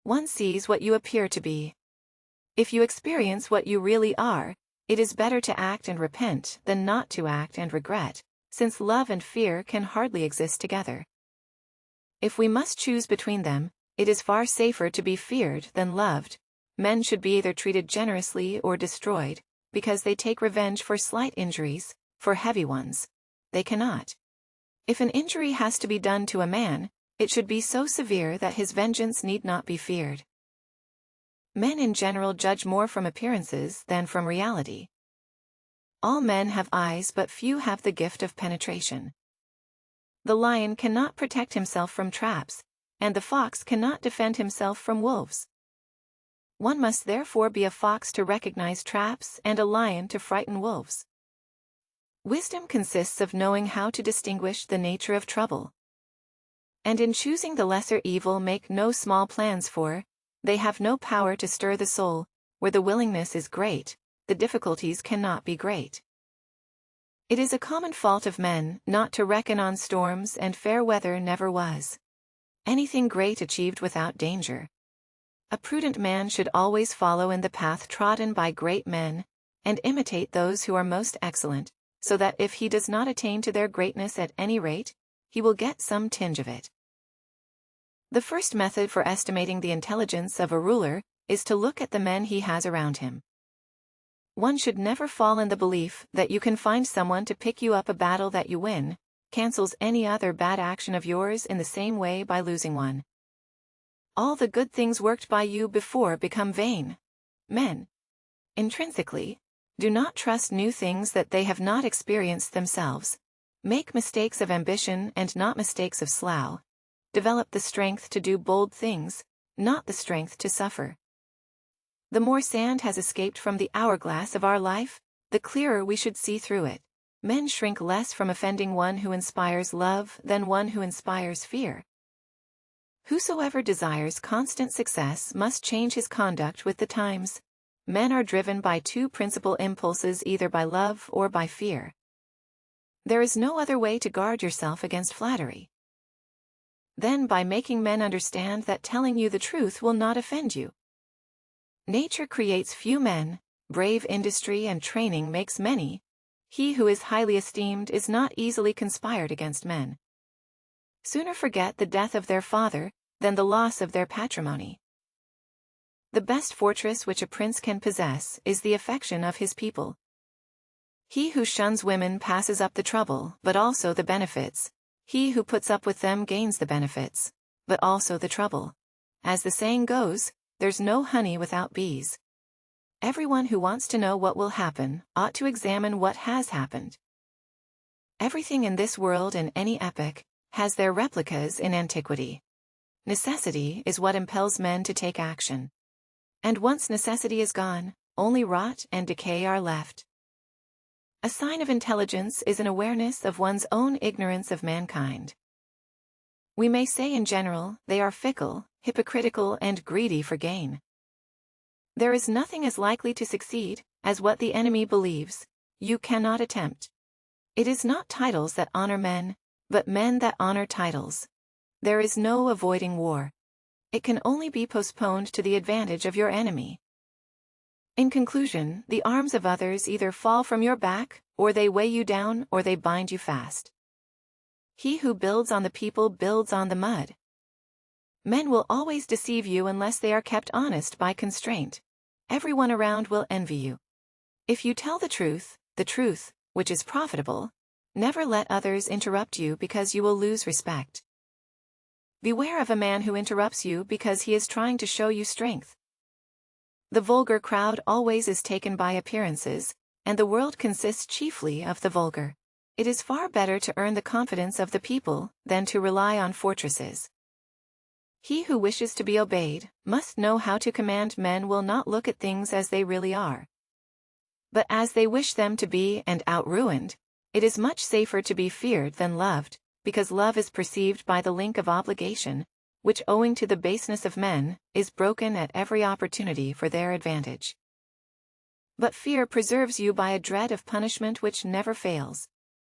One sees what you appear to be. If you experience what you really are, it is better to act and repent than not to act and regret, since love and fear can hardly exist together. If we must choose between them, it is far safer to be feared than loved. Men should be either treated generously or destroyed, because they take revenge for slight injuries, for heavy ones they cannot. If an injury has to be done to a man, it should be so severe that his vengeance need not be feared. Men in general judge more from appearances than from reality. All men have eyes, but few have the gift of penetration. The lion cannot protect himself from traps, and the fox cannot defend himself from wolves. One must therefore be a fox to recognize traps and a lion to frighten wolves. Wisdom consists of knowing how to distinguish the nature of trouble. And in choosing the lesser evil, make no small plans, for they have no power to stir the soul. Where the willingness is great, the difficulties cannot be great. It is a common fault of men not to reckon on storms, and fair weather never was anything great achieved without danger. A prudent man should always follow in the path trodden by great men, and imitate those who are most excellent, so that if he does not attain to their greatness at any rate, he will get some tinge of it. The first method for estimating the intelligence of a ruler is to look at the men he has around him. One should never fall in the belief that you can find someone to pick you up. A battle that you win cancels any other bad action of yours in the same way by losing one. All the good things worked by you before become vain. Men, intrinsically, do not trust new things that they have not experienced themselves. Make mistakes of ambition and not mistakes of slough. Develop the strength to do bold things, not the strength to suffer. The more sand has escaped from the hourglass of our life, the clearer we should see through it. Men shrink less from offending one who inspires love than one who inspires fear. Whosoever desires constant success must change his conduct with the times. Men are driven by two principal impulses, either by love or by fear. There is no other way to guard yourself against flattery than by making men understand that telling you the truth will not offend you. Nature creates few men, brave industry and training makes many. He who is highly esteemed is not easily conspired against men. Sooner forget the death of their father than the loss of their patrimony. The best fortress which a prince can possess is the affection of his people. He who shuns women passes up the trouble, but also the benefits. He who puts up with them gains the benefits, but also the trouble. As the saying goes, there's no honey without bees. Everyone who wants to know what will happen ought to examine what has happened. Everything in this world in any epoch has their replicas in antiquity. Necessity is what impels men to take action. And once necessity is gone, only rot and decay are left. A sign of intelligence is an awareness of one's own ignorance of mankind. We may say in general, they are fickle, hypocritical and greedy for gain. There is nothing as likely to succeed as what the enemy believes you cannot attempt. It is not titles that honor men, but men that honor titles. There is no avoiding war. It can only be postponed to the advantage of your enemy. In conclusion, the arms of others either fall from your back, or they weigh you down, or they bind you fast. He who builds on the people builds on the mud. Men will always deceive you unless they are kept honest by constraint. Everyone around will envy you. If you tell the truth, which is profitable, never let others interrupt you because you will lose respect. Beware of a man who interrupts you because he is trying to show you strength. The vulgar crowd always is taken by appearances, and the world consists chiefly of the vulgar. It is far better to earn the confidence of the people than to rely on fortresses. He who wishes to be obeyed must know how to command. Men will not look at things as they really are, but as they wish them to be, and out-ruined. It is much safer to be feared than loved, because love is perceived by the link of obligation, which owing to the baseness of men, is broken at every opportunity for their advantage. But fear preserves you by a dread of punishment which never fails.